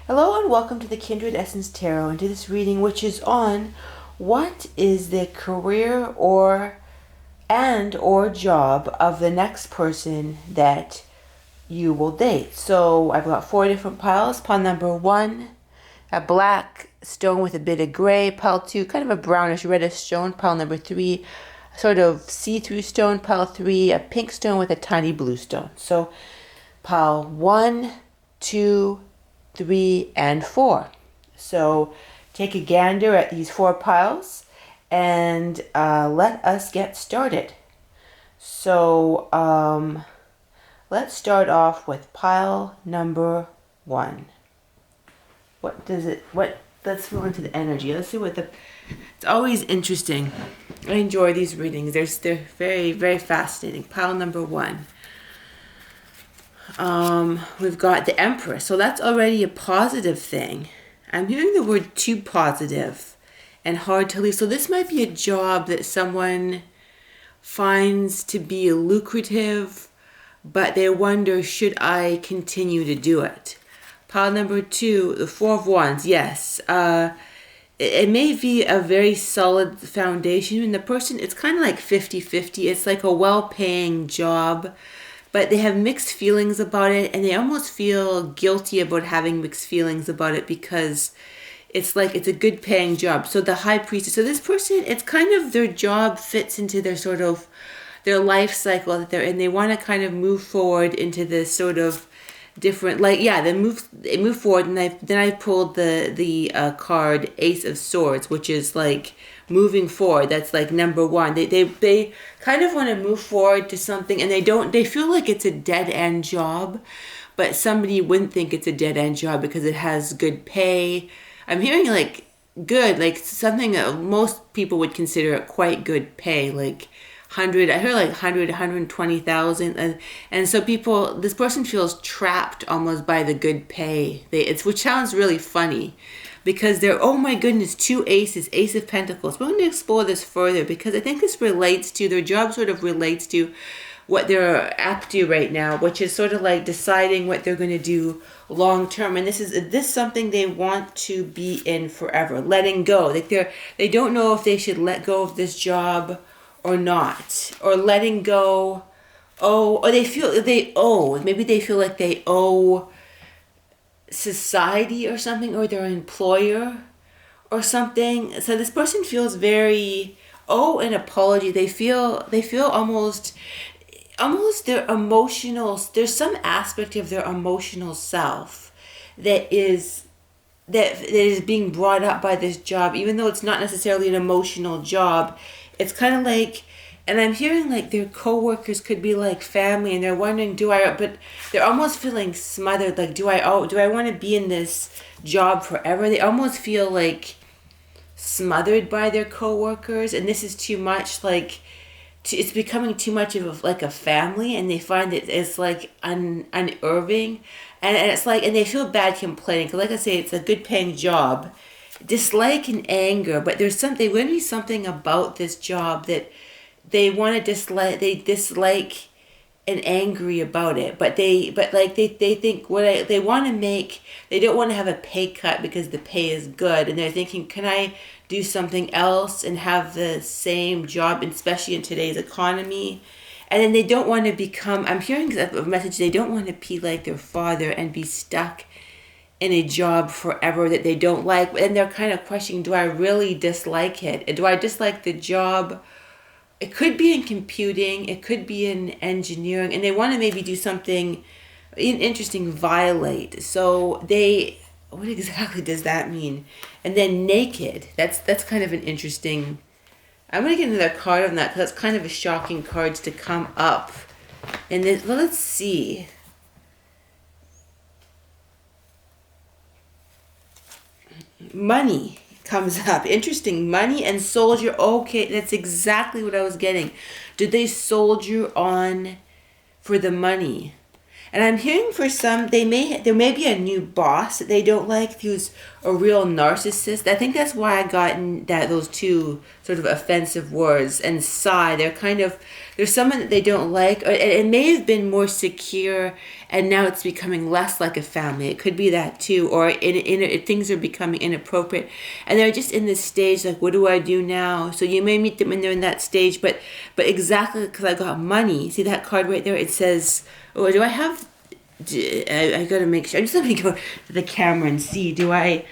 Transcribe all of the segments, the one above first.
Hello and welcome to the Kindred Essence Tarot and to this reading which is on what is the career or job of the next person that you will date. So I've got 4 different piles. Pile number 1, a black stone with a bit of gray. Pile 2, kind of a brownish reddish stone. Pile number 3, a sort of see-through stone. Pile 3, a pink stone with a tiny blue stone. So pile 1, 2, 3, and 4. So take a gander at these 4 piles and let us get started. So let's start off with pile number 1. Let's go into the energy. Let's see it's always interesting. I enjoy these readings. They're very, very fascinating. Pile number 1. We've got the Empress, so that's already a positive thing. I'm hearing the word too positive and hard to leave. So this might be a job that someone finds to be lucrative, but they wonder, should I continue to do it? Pile number 2, the 4 of Wands. Yes, it may be a very solid foundation, and the person, it's kind of like 50-50. It's like a well-paying job, but they have mixed feelings about it, and they almost feel guilty about having mixed feelings about it because it's like it's a good paying job. So the High Priestess, so this person, it's kind of their job fits into their sort of their life cycle that they're in. They want to kind of move forward into this sort of different, like, yeah, they move forward. And then I pulled the card Ace of Swords, which is like moving forward. That's like number 1. They kind of want to move forward to something, and they feel like it's a dead end job, but somebody wouldn't think it's a dead end job because it has good pay. I'm hearing like good, like something that most people would consider it quite good pay, like 100, I heard like 120,000, and so this person feels trapped almost by the good pay. Which sounds really funny, because they're, oh my goodness, 2 aces, Ace of Pentacles. We're going to explore this further because I think this relates to, their job sort of relates to what they're up to right now, which is sort of like deciding what they're going to do long term. And this is something they want to be in forever, letting go. Like they don't know if they should let go of this job or not, or letting go. Or maybe they feel like they owe society or something, or their employer or something. So this person feels very an apology. They feel almost their emotional, there's some aspect of their emotional self that is being brought up by this job, even though it's not necessarily an emotional job. It's kind of like, and I'm hearing like their coworkers could be like family, and they're wondering, but they're almost feeling smothered. Like, do I want to be in this job forever? They almost feel like smothered by their coworkers, and this is too much. Like, it's becoming too much of like a family, and they find that it's like unnerving, and it's like, and they feel bad complaining, because like I say, it's a good paying job. Dislike and anger, but there's going to be something about this job that they want to dislike. They dislike and angry about it, but they think they want to make. They don't want to have a pay cut because the pay is good, and they're thinking, can I do something else and have the same job, especially in today's economy? And then they don't want to become. I'm hearing a message. They don't want to be like their father and be stuck in a job forever that they don't like. And they're kind of questioning, do I really dislike it? Do I dislike the job? It could be in computing, it could be in engineering, and they want to maybe do something interesting, violate. So what exactly does that mean? And then naked, that's kind of an interesting, I'm going to get another card on that because that's kind of a shocking cards to come up. And then, let's see. Money comes up. Interesting. Money and soldier. Okay, that's exactly what I was getting. Did they soldier on for the money? And I'm hearing for some, there may be a new boss that they don't like, who's a real narcissist. I think that's why I got those 2 sort of offensive words. And sigh, there's someone that they don't like. It may have been more secure and now it's becoming less like a family. It could be that too, or things are becoming inappropriate, and they're just in this stage like, what do I do now? So you may meet them when they're in that stage, but exactly because I got money. See that card right there? It says, oh, do I have? I gotta make sure. I'm just gonna go to the camera and see. Do I?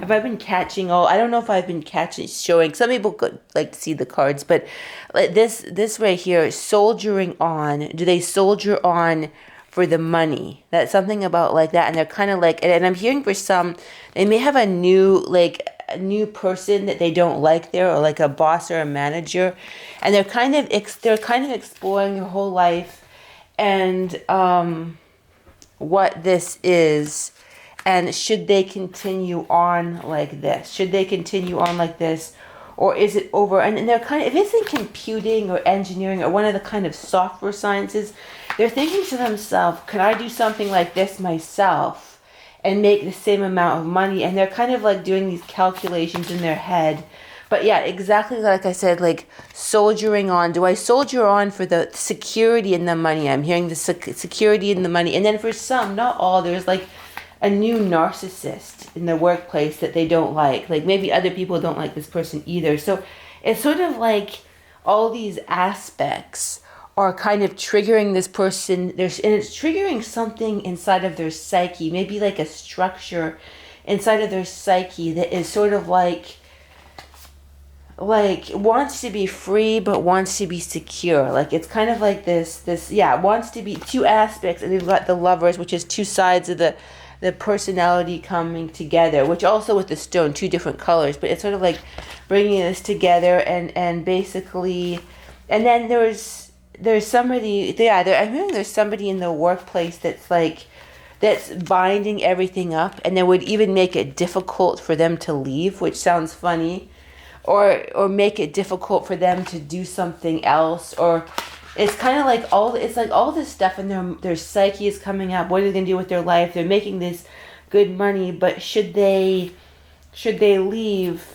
Have I been catching all? I don't know if I've been showing. Some people could like to see the cards, but like this right here, soldiering on. Do they soldier on for the money? That's something about like that, and they're kind of like. And I'm hearing for some, they may have a new person that they don't like there, or like a boss or a manager, and they're kind of exploring their whole life, and what this is. And should they continue on like this? Should they continue on like this? Or is it over? And they're kind of, if it's in computing or engineering or one of the kind of software sciences, they're thinking to themselves, can I do something like this myself and make the same amount of money? And they're kind of like doing these calculations in their head. But yeah, exactly like I said, like soldiering on. Do I soldier on for the security and the money? I'm hearing the security and the money. And then for some, not all, there's like a new narcissist in the workplace that they don't like. Like maybe other people don't like this person either. So it's sort of like all these aspects are kind of triggering this person. And it's triggering something inside of their psyche, maybe like a structure inside of their psyche that is sort of like wants to be free but wants to be secure. Like it's kind of like this wants to be two aspects, and they've got the Lovers, which is two sides of the personality coming together, which also with the stone, two different colors, but it's sort of like bringing this together and basically, and then there's somebody, I'm hearing there's somebody in the workplace that's binding everything up, and that would even make it difficult for them to leave, which sounds funny, or make it difficult for them to do something else, or it's kind of like all this stuff in their psyche is coming up. What are they going to do with their life? They're making this good money, but should they leave?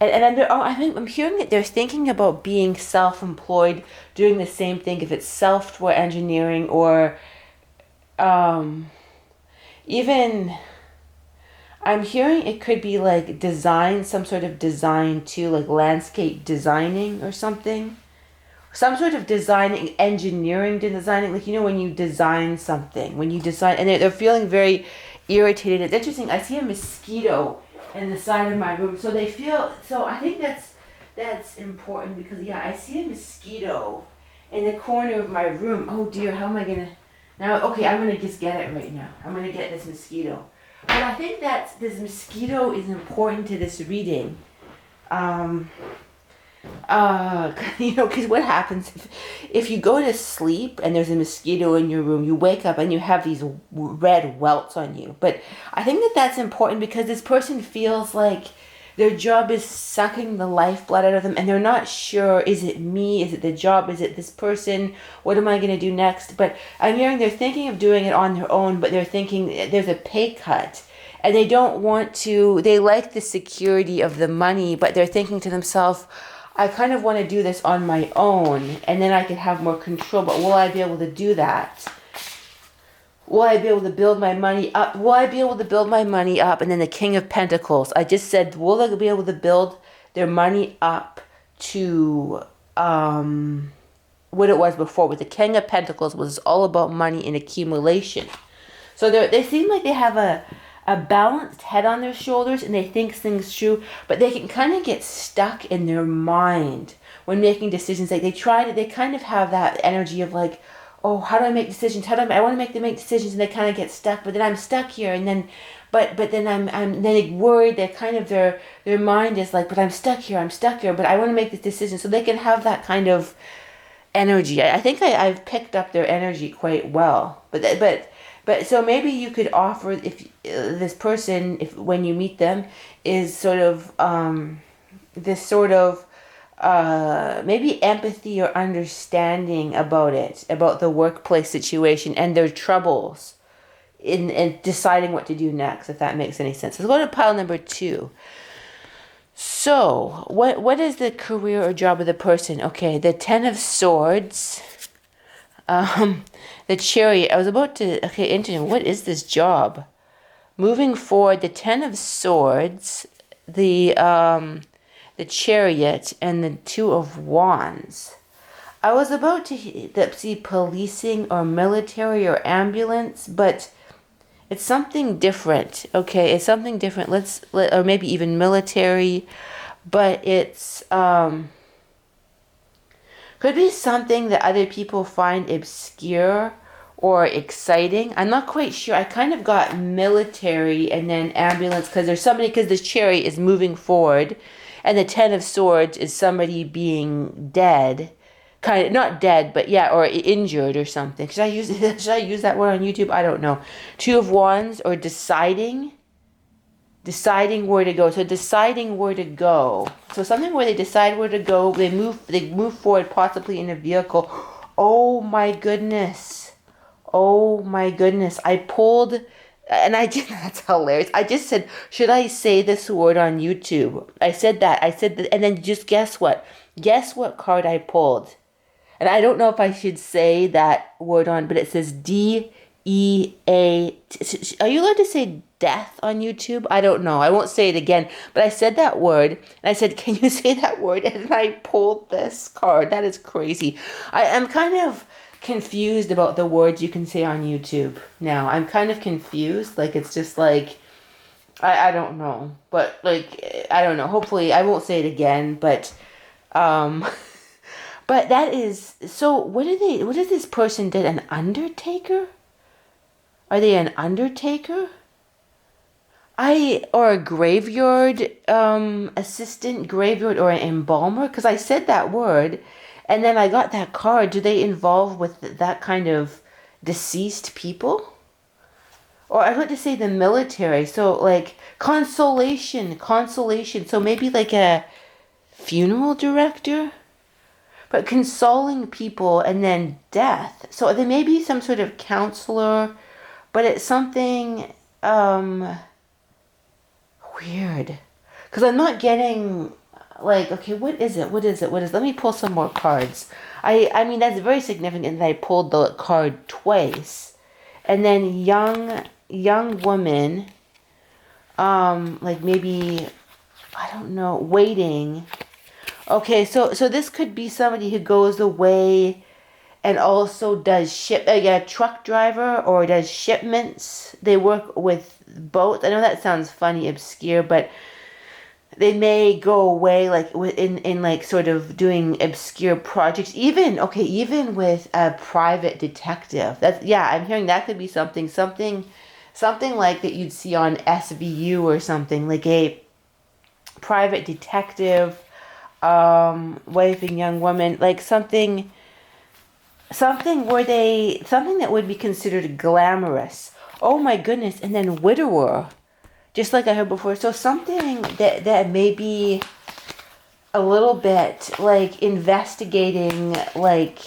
And I'm hearing that they're thinking about being self-employed, doing the same thing, if it's software engineering or even, I'm hearing it could be like design, some sort of design too, like landscape designing or something. Some sort of designing, engineering to designing, like, when you design something, and they're feeling very irritated. It's interesting. I see a mosquito in the side of my room. So I think that's important because, I see a mosquito in the corner of my room. Oh dear, how am I going to, now, okay, I'm going to just get it right now. I'm going to get this mosquito. But I think that this mosquito is important to this reading. Because what happens if you go to sleep and there's a mosquito in your room, you wake up and you have these red welts on you. But I think that's important because this person feels like their job is sucking the lifeblood out of them, and they're not sure, is it me, is it the job, is it this person, what am I going to do next? But I'm hearing they're thinking of doing it on their own, but they're thinking there's a pay cut. And they don't want to, they like the security of the money, but they're thinking to themselves, I kind of want to do this on my own, and then I can have more control, but will I be able to do that? Will I be able to build my money up? Will I be able to build my money up? And then the King of Pentacles. I just said, will they be able to build their money up to what it was before? With the King of Pentacles was all about money and accumulation. So they seem like they have a balanced head on their shoulders, and they think things through, but they can kind of get stuck in their mind when making decisions. Like they kind of have that energy of like, oh, how do I make decisions? I want to make decisions, and they kind of get stuck, but then I'm stuck here, and then, but then I'm then worried. They kind of their mind is like, but I'm stuck here, but I want to make this decision, so they can have that kind of energy. I think I've picked up their energy quite well, but so maybe you could offer, if this person, if when you meet them, is sort of this sort of maybe empathy or understanding about the workplace situation and their troubles in deciding what to do next, if that makes any sense. Let's go to pile number 2. So, what is the career or job of the person? Okay, the Ten of Swords, The Chariot. I was about to, okay, interesting. What is this job? Moving forward, the Ten of Swords, the Chariot, and the Two of Wands. I was about to see policing or military or ambulance, but it's something different. Okay, it's something different. Or maybe even military, but it's could be something that other people find obscure or exciting. I'm not quite sure. I kind of got military and then ambulance because the Chariot is moving forward, and the Ten of Swords is somebody being dead. Kind of not dead, but yeah, or injured or something. Should I use that word on YouTube? I don't know. Two of Wands, or deciding where to go. So deciding where to go. So something where they decide where to go. They move forward, possibly in a vehicle. Oh my goodness. I pulled, and I did. That's hilarious. I just said, should I say this word on YouTube? I said that, and then just guess what? Guess what card I pulled? And I don't know if I should say that word on, but it says DEA. Are you allowed to say death on YouTube? I don't know. I won't say it again. But I said that word, and I said, can you say that word? And I pulled this card. That is crazy. I am kind of confused about the words you can say on YouTube now. I'm kind of confused. Like, it's just like, I don't know. But, like, I don't know. Hopefully, I won't say it again. But that is, so what is this person did? An undertaker? Are they an undertaker? Or a graveyard assistant, graveyard, or an embalmer? Because I said that word, and then I got that card. Do they involve with that kind of deceased people? Or I want to say the military. So like consolation. So maybe like a funeral director? But consoling people, and then death. So there may be some sort of counselor, but it's something weird. Because I'm not getting, like, okay, what is it? Let me pull some more cards. I mean, that's very significant that I pulled the card twice. And then young woman, like maybe, I don't know, waiting. Okay, so this could be somebody who goes away and also does a truck driver, or does shipments. They work with boats. I know that sounds funny, obscure, but they may go away like in like sort of doing obscure projects. Even with a private detective. I'm hearing that could be something like that you'd see on SVU or something, like a private detective. Wife and young woman, like something that would be considered glamorous. Oh my goodness. And then widower, just like I heard before. So something that may be a little bit like investigating like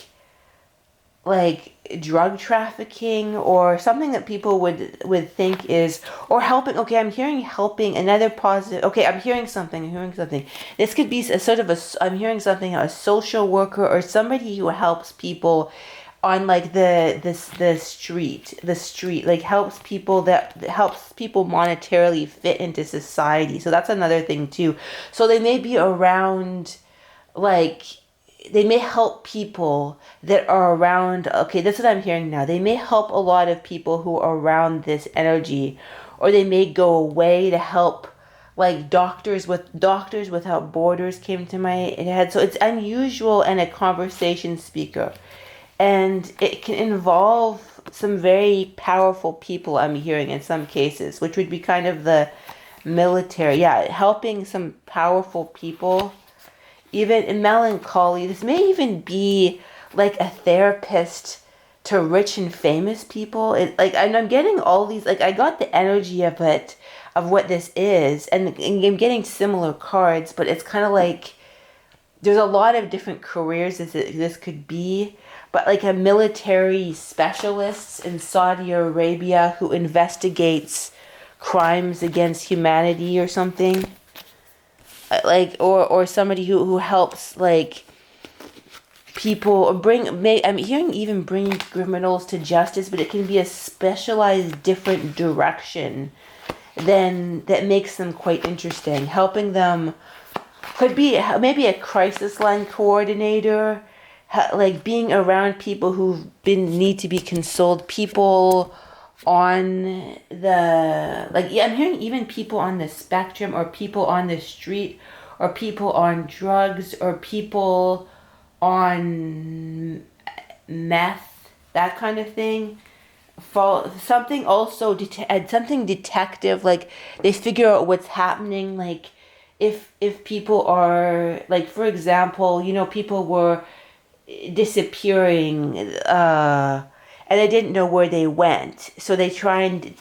drug trafficking, or something that people would think is, or helping. Okay, I'm hearing helping, another positive. Okay, I'm hearing something. This could be a sort of I'm hearing something, a social worker, or somebody who helps people on like the street, like helps people monetarily fit into society. So that's another thing too. So they may be around, like, they may help people that are around. Okay, that's what I'm hearing now. They may help a lot of people who are around this energy, or they may go away to help, like Doctors Without Borders came to my head. So it's unusual, and a conversation speaker, and it can involve some very powerful people, I'm hearing, in some cases, which would be kind of the military. Yeah, helping some powerful people. Even in melancholy, this may even be like a therapist to rich and famous people. And I'm getting all these, like, I got the energy of it, of what this is, and I'm getting similar cards, but it's kind of like there's a lot of different careers this could be, but like a military specialist in Saudi Arabia who investigates crimes against humanity or something. Like, or somebody who helps, like, people, or I'm hearing even bringing criminals to justice, but it can be a specialized different direction that makes them quite interesting. Helping them could be maybe a crisis line coordinator, like being around people who need to be consoled, people on the, like, yeah, I'm hearing even people on the spectrum, or people on the street, or people on drugs, or people on meth, that kind of thing. Something also something detective, like they figure out what's happening, like if people are, like, for example, people were disappearing, and they didn't know where they went, so they try and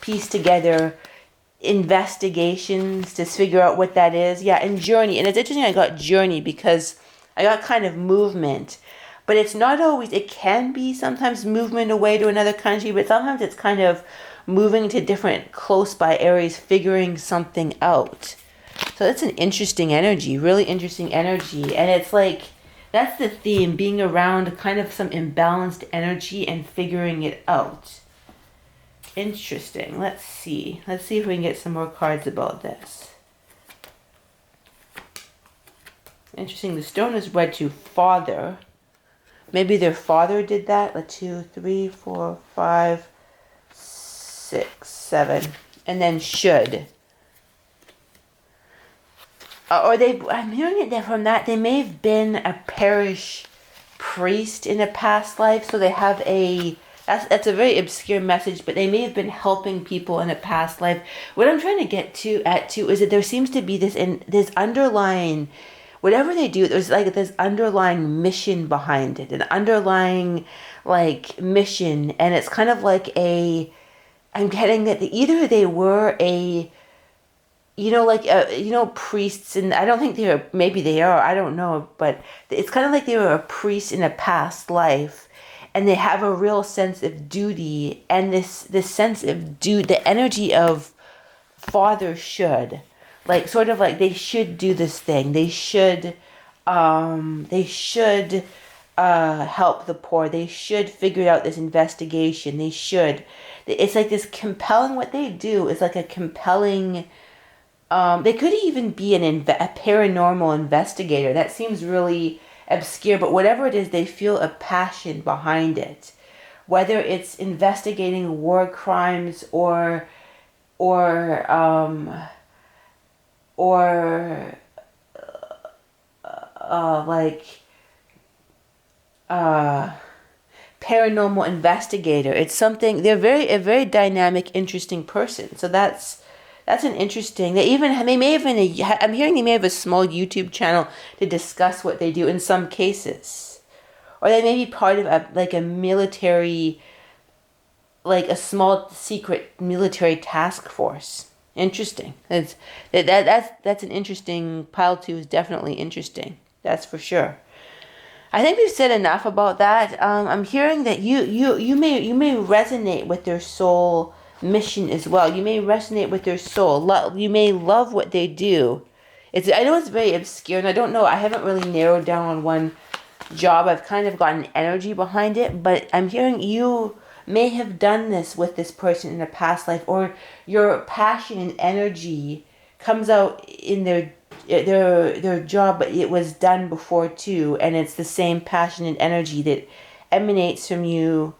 piece together investigations to figure out what that is. Yeah, and journey. And it's interesting I got journey, because I got kind of movement, but it's not always, it can be sometimes movement away to another country, but sometimes it's kind of moving to different close by areas, figuring something out. So that's an interesting energy, really interesting energy. And it's like, that's the theme, being around kind of some imbalanced energy and figuring it out. Interesting. Let's see if we can get some more cards about this. Interesting. The stone is red to father. Maybe their father did that. 2, 3, 4, 5, 6, 7. And then should. I'm hearing it there from that. They may have been a parish priest in a past life. So they have that's a very obscure message, but they may have been helping people in a past life. What I'm trying to get to is that there seems to be this underlying, whatever they do, there's like this underlying mission behind it, an underlying like mission, and it's kind of like I'm getting that either they were priests, and I don't think maybe they are, I don't know, but it's kind of like they were a priest in a past life, and they have a real sense of duty, and this sense of the energy of father should, like sort of like they should do this thing, they should help the poor, they should figure out this investigation, it's like this compelling, what they do is like a compelling, they could even be a paranormal investigator. That seems really obscure, but whatever it is, they feel a passion behind it. Whether it's investigating war crimes or paranormal investigator. It's something, they're a very dynamic, interesting person. So that's an interesting, they may have I'm hearing they may have a small YouTube channel to discuss what they do in some cases. Or they may be part of a military, like a small secret military task force. Interesting. That's an interesting, pile 2 is definitely interesting. That's for sure. I think we've said enough about that. I'm hearing that you may resonate with their soul mission as well. You may resonate with their soul. You may love what they do. I know it's very obscure, and I don't know. I haven't really narrowed down on one job. I've kind of got an energy behind it, but I'm hearing you may have done this with this person in a past life, or your passion and energy comes out in their job, but it was done before too, and it's the same passion and energy that emanates from you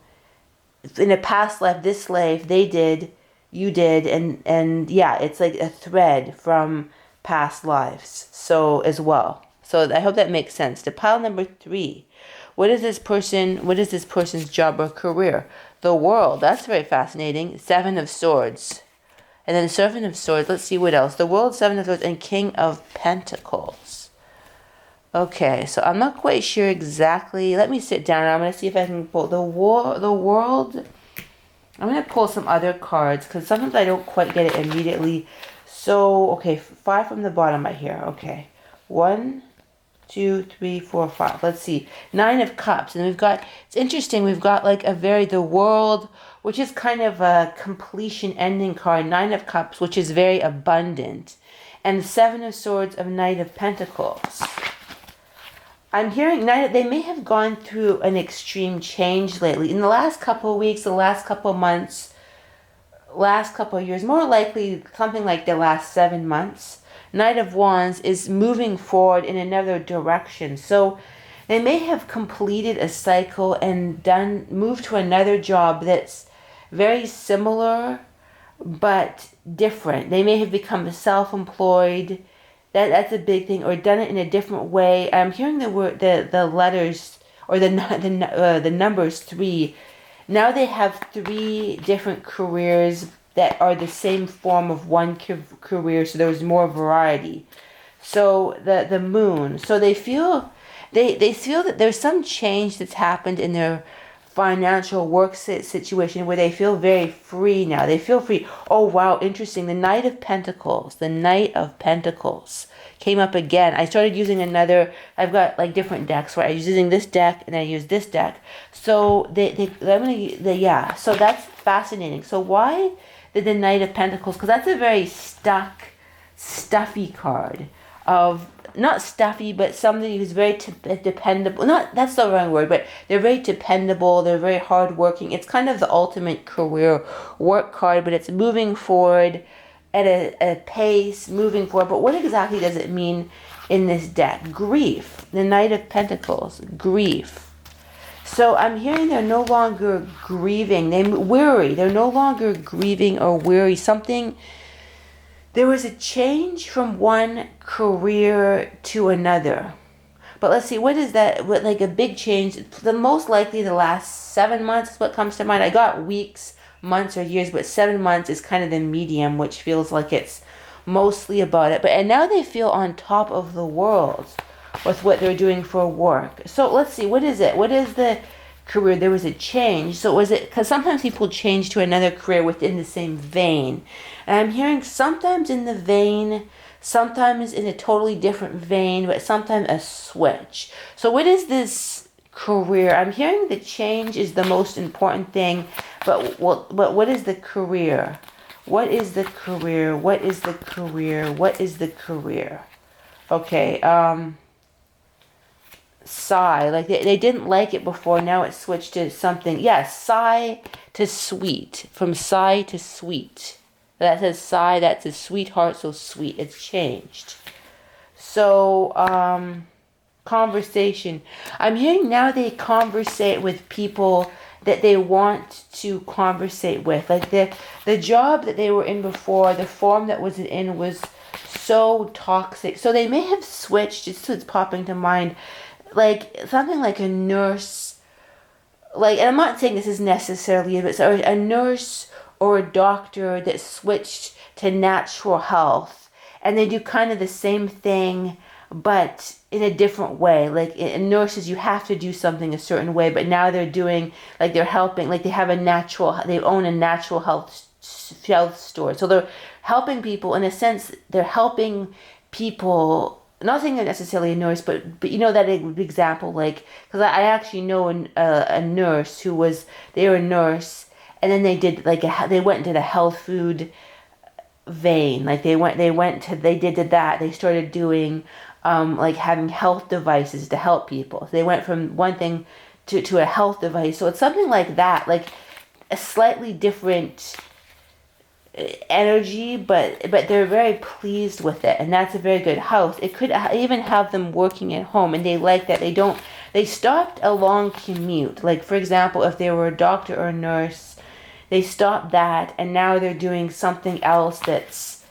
in a past life. This life they did, you did, and yeah, it's like a thread from past lives, so as well. So I hope that makes sense. To pile number 3, what is this person's job or career? The world. That's very fascinating. 7 of Swords. And then Servant of Swords. Let's see what else. The World, 7 of Swords, and King of Pentacles. Okay, so I'm not quite sure exactly. Let me sit down. I'm going to see if I can pull the World. I'm going to pull some other cards, because sometimes I don't quite get it immediately. So, okay, 5 from the bottom right here. Okay. 1, 2, 3, 4, 5. Let's see. 9 of Cups. And it's interesting, we've got like the World, which is kind of a completion ending card. 9 of Cups, which is very abundant. And 7 of Swords of Knight of Pentacles. I'm hearing now that they may have gone through an extreme change lately. In the last couple of weeks, the last couple of months, last couple of years, more likely something like the last 7 months, Knight of Wands is moving forward in another direction. So they may have completed a cycle and moved to another job that's very similar but different. They may have become self-employed. That's a big thing, or done it in a different way. I'm hearing the letters, or the numbers 3. Now they have 3 different careers that are the same form of one career, so there's more variety. So the moon. So they feel that there's some change that's happened in their financial work situation where they feel very free now. They feel free. Oh, wow, interesting. The Knight of Pentacles. The Knight of Pentacles came up again. I started using I've got like different decks, right? I was using this deck and I use this deck. So so that's fascinating. So why did the Knight of Pentacles? Because that's a very stuffy card of, not stuffy, but somebody who's very dependable. That's the wrong word, but they're very dependable. They're very hardworking. It's kind of the ultimate career work card, but it's moving forward at a pace, moving forward. But what exactly does it mean in this deck? Grief. The Knight of Pentacles. Grief. So I'm hearing they're no longer grieving. They're weary. They're no longer grieving or weary. There was a change from one career to another. But let's see, what is that? Like a big change? The most likely the last 7 months is what comes to mind. I got weeks, months, or years, but 7 months is kind of the medium, which feels like it's mostly about it. And now they feel on top of the world with what they're doing for work. So let's see, what is it? What is the career? There was a change. So was it, because sometimes people change to another career within the same vein. And I'm hearing sometimes in the vein, sometimes in a totally different vein, but sometimes a switch. So what is this career? I'm hearing the change is the most important thing, but what is the career? What is the career? What is the career? What is the career? Okay, sigh. Like they didn't like it before, now it switched to something. Yes, sigh to sweet. From sigh to sweet. That says sigh, that says sweetheart, so sweet. It's changed. So, conversation. I'm hearing now they conversate with people that they want to conversate with. Like the job that they were in before, the form that was in was so toxic. So they may have switched, just so it's popping to mind, like something like a nurse. Like, and I'm not saying this is necessarily it, but so a nurse or a doctor that switched to natural health, and they do kind of the same thing but in a different way. Like in nurses, you have to do something a certain way, but now they're doing, like they're helping, like they own a natural health store, so they're helping people. In a sense, they're helping people. Not saying they're necessarily a nurse, but you know that example, like, because I actually know a nurse who was, they were a nurse, and then they did they went into the health food vein. Like they did that. They started doing like having health devices to help people. So they went from one thing to a health device. So it's something like that, like a slightly different energy, but they're very pleased with it, and that's a very good house. It could even have them working at home, and they like that. They stopped a long commute. Like for example, if they were a doctor or a nurse, they stopped that, and now they're doing something else that's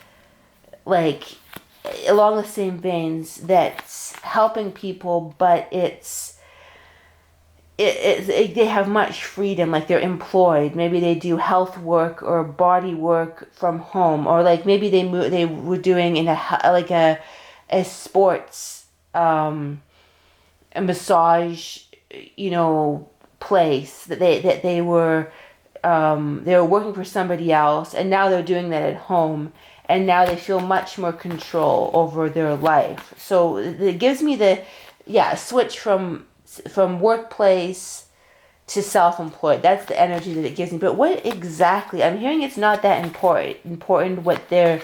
like along the same veins, that's helping people, but they have much freedom. Like they're employed. Maybe they do health work or body work from home, or like maybe they were doing in a sports a massage, place that they were working for somebody else, and now they're doing that at home, and now they feel much more control over their life. So it gives me switch from workplace to self-employed. That's the energy that it gives me. But what exactly, I'm hearing it's not that important what their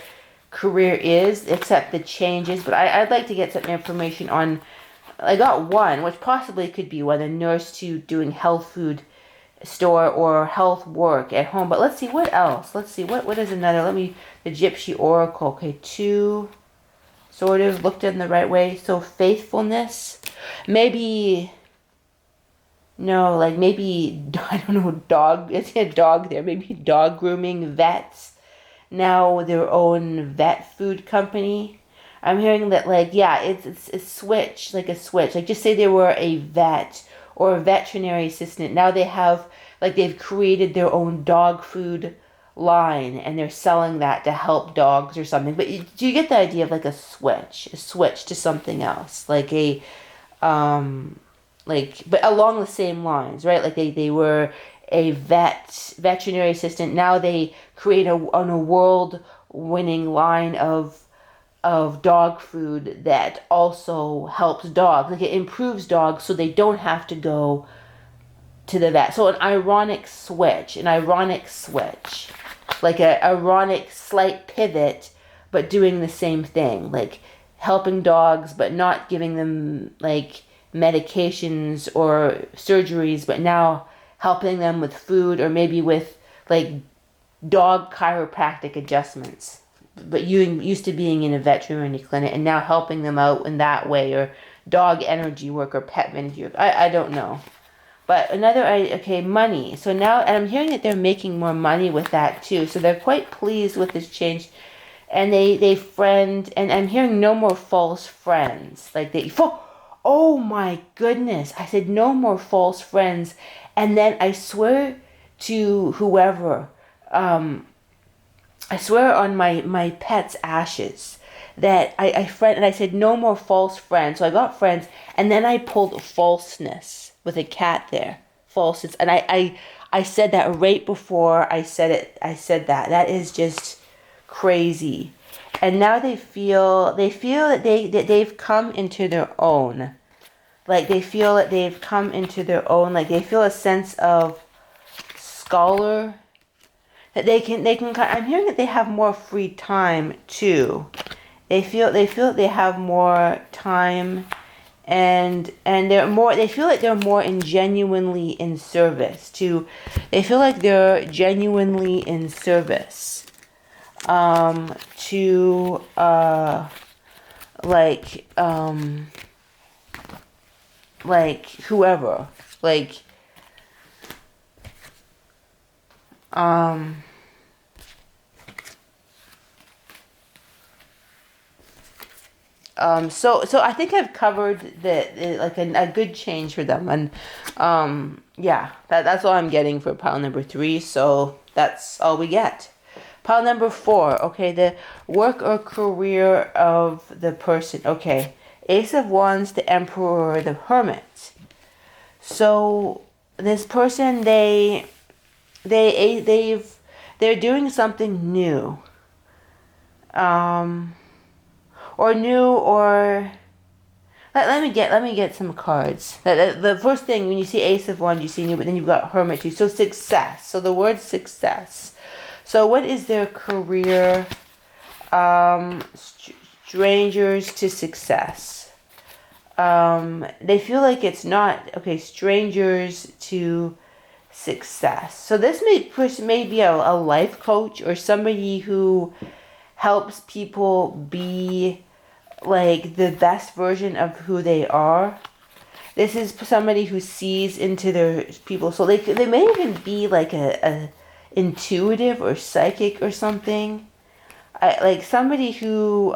career is, except the changes. But I'd like to get some information on I got one, which possibly could be one, a nurse to doing health food store or health work at home. But let's see, what else? Let's see, what is another? The Gypsy Oracle. Okay, 2, sort of, looked in the right way. So faithfulness. Maybe, no, like maybe, I don't know, dog. It's a dog there. Maybe dog grooming, vets. Now their own vet food company. I'm hearing that, like, yeah, it's a switch, like a switch. Like, just say they were a vet or a veterinary assistant. Now they have, like, they've created their own dog food line and they're selling that to help dogs or something. But do you get the idea of, like, a switch to something else? Like but along the same lines, right? Like they were a veterinary assistant. Now they create a world-winning line of dog food that also helps dogs. Like, it improves dogs so they don't have to go to the vet. So an ironic switch. Like a ironic slight pivot, but doing the same thing. Like helping dogs, but not giving them, like, medications or surgeries, but now helping them with food or maybe with, like, dog chiropractic adjustments. But you used to being in a veterinary clinic and now helping them out in that way, or dog energy work or pet energy work. I don't know. But okay, money. So now, and I'm hearing that they're making more money with that too. So they're quite pleased with this change. And they friend, and I'm hearing no more false friends. Like oh my goodness. I said no more false friends. And then I swear to whoever, I swear on my pet's ashes that I said no more false friends. So I got friends, and then I pulled falseness with a cat there. Falseness. And I said that right before I said it. I said that. That is just crazy. And now they feel that they've come into their own. Like, they feel that they've come into their own. Like, they feel a sense of scholar. That they can. I'm hearing that they have more free time too. They feel that they have more time, and they're more. They feel like they're more genuinely in service to. They feel like they're genuinely in service, to like whoever, like so I think I've covered like a good change for them, and yeah, that's all I'm getting for pile number 3. So that's all we get. Pile number 4. Okay, the work or career of the person. Okay, Ace of Wands, the Emperor, the Hermit. So this person, they're doing something new. Let me get some cards. The first thing when you see Ace of Wands, you see new, but then you've got Hermit too. So success. So the word success. So what is their career? Strangers to success. They feel like it's not okay. Strangers to success. So this person may be a life coach or somebody who helps people be like the best version of who they are. This is somebody who sees into their people. So they may even be like a intuitive or psychic or something. Like somebody who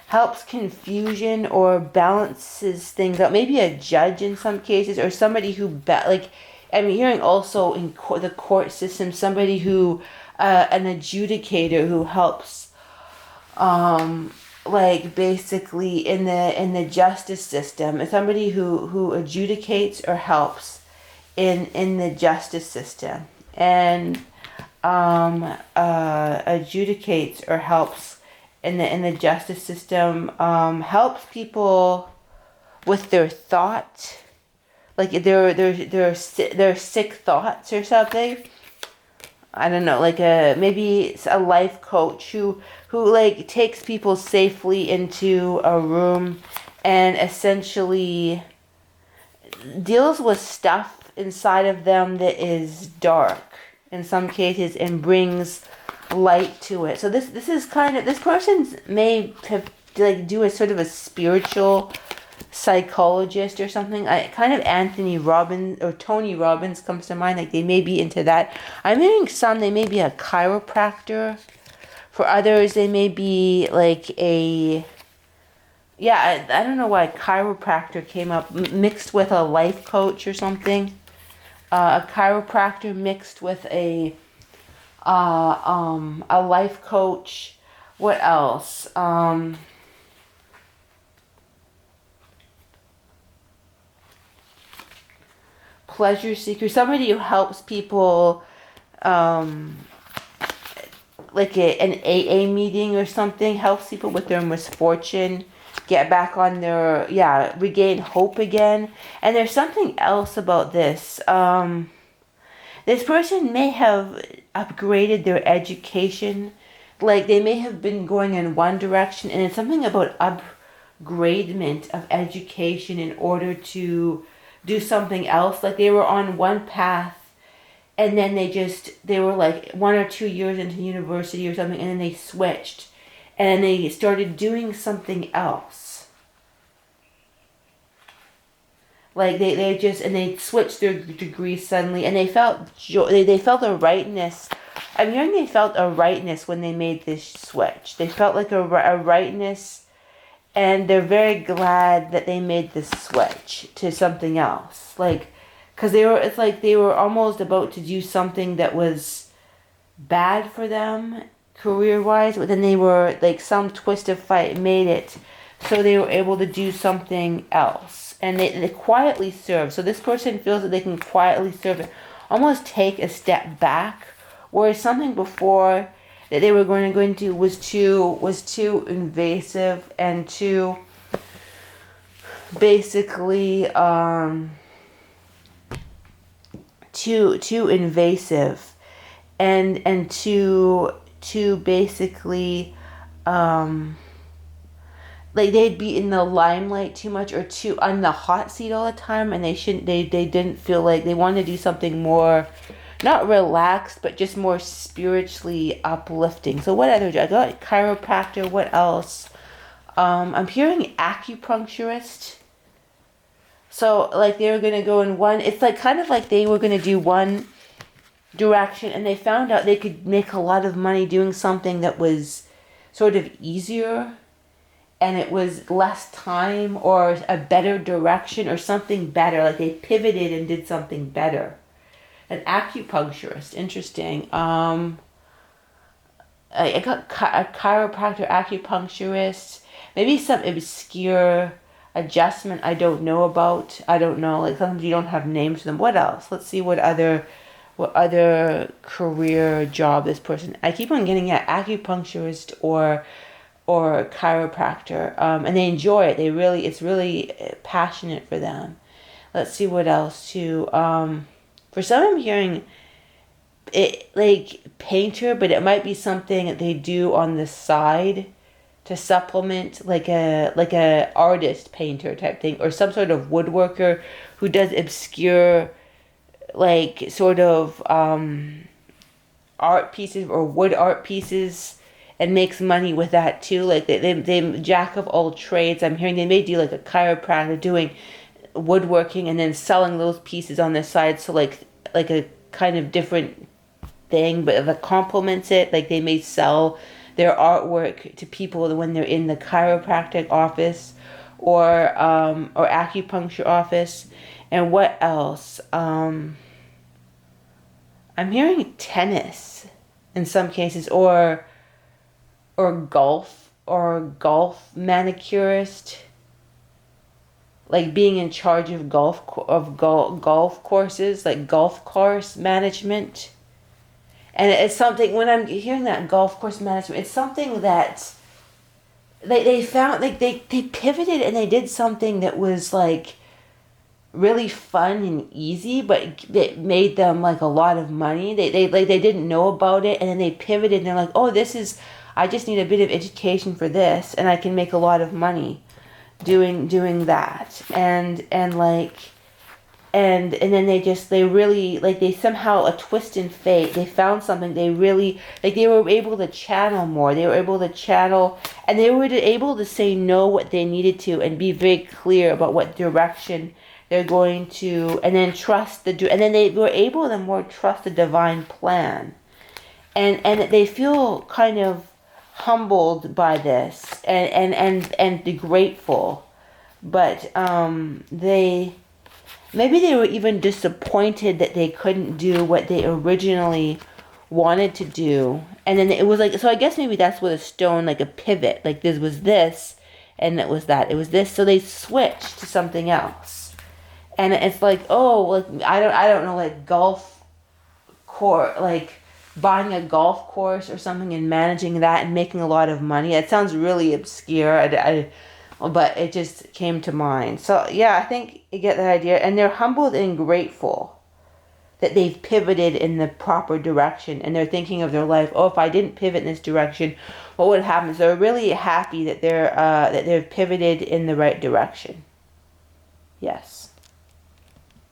helps confusion or balances things out. Maybe a judge in some cases, or somebody who I'm hearing also in the court system, somebody who an adjudicator who helps like basically in the justice system, somebody who adjudicates or helps in the justice system, and adjudicates or helps in the justice system, helps people with their thought, like their sick thoughts or something. I don't know, like maybe a life coach who like takes people safely into a room and essentially deals with stuff inside of them that is dark in some cases and brings light to it. So this is kind of, this person may have like do a sort of a spiritual psychologist or something. Kind of Anthony Robbins or Tony Robbins comes to mind. Like they may be into that. I'm hearing some, they may be a chiropractor. For others, they may be like a, yeah, I don't know why chiropractor came up, mixed with a life coach or something. A chiropractor mixed with a life coach. What else? Pleasure seeker, somebody who helps people, like an AA meeting or something, helps people with their misfortune, get back on their, regain hope again. And there's something else about this. This person may have upgraded their education. Like they may have been going in one direction, and it's something about upgradement of education in order to do something else. Like they were on one path, and then they were like 1 or 2 years into university or something, and then they switched, and they started doing something else. Like they switched their degree suddenly, and they felt joy. They felt a rightness. I'm hearing they felt a rightness when they made this switch. They felt like a rightness, and they're very glad that they made this switch to something else. Like, because it's like they were almost about to do something that was bad for them career-wise, but then they were like some twist of fate made it so they were able to do something else. And they quietly serve. So this person feels that they can quietly serve and almost take a step back, whereas something before that they were going to go into was too invasive and too basically too invasive and too basically like they'd be in the limelight too much or too on the hot seat all the time, and they didn't feel like they wanted to do something more, not relaxed, but just more spiritually uplifting. So what other, I got chiropractor, what else? I'm hearing acupuncturist. So like they were going to go in one, it's like kind of like they were going to do one direction, and they found out they could make a lot of money doing something that was sort of easier, and it was less time or a better direction or something better. Like they pivoted and did something better. An acupuncturist, interesting. I got a chiropractor, acupuncturist, maybe some obscure adjustment I don't know about. I don't know. Like sometimes you don't have names for them. What else? Let's see what other career job this person. I keep on getting at acupuncturist or chiropractor, and they enjoy it. It's really passionate for them. Let's see what else too. For some, I'm hearing it like painter, but it might be something that they do on the side to supplement, like a artist painter type thing, or some sort of woodworker who does obscure, like sort of art pieces or wood art pieces, and makes money with that too. Like they jack of all trades. I'm hearing they may do like a chiropractor doing woodworking and then selling those pieces on the side. So like a kind of different thing, but if it complements it, like they may sell their artwork to people when they're in the chiropractic office or acupuncture office. And what else? I'm hearing tennis in some cases, or golf manicurist, like being in charge of golf courses, like golf course management. And it's something, when I'm hearing that golf course management, it's something that they found, like they pivoted and they did something that was like really fun and easy, but it made them like a lot of money. They didn't know about it, and then they pivoted and they're like, oh, I just need a bit of education for this and I can make a lot of money doing that, and like, and then they really, like, they somehow, a twist in fate, they found something, they really, like, they were able to channel more, they were able to channel, and they were able to say no what they needed to, and be very clear about what direction they're going to, and then and then they were able to more trust the divine plan, and they feel kind of humbled by this, and grateful, but maybe they were even disappointed that they couldn't do what they originally wanted to do. And then it was like, so I guess maybe that's what a stone, like a pivot, like this was this, and it was that, it was this. So they switched to something else. And it's like, oh, like, I don't know, like golf course, like buying a golf course or something and managing that and making a lot of money. It sounds really obscure. But it just came to mind. So yeah, I think you get the idea. And they're humbled and grateful that they've pivoted in the proper direction. And they're thinking of their life, oh, if I didn't pivot in this direction, what would happen? So they're really happy that they've pivoted in the right direction. Yes.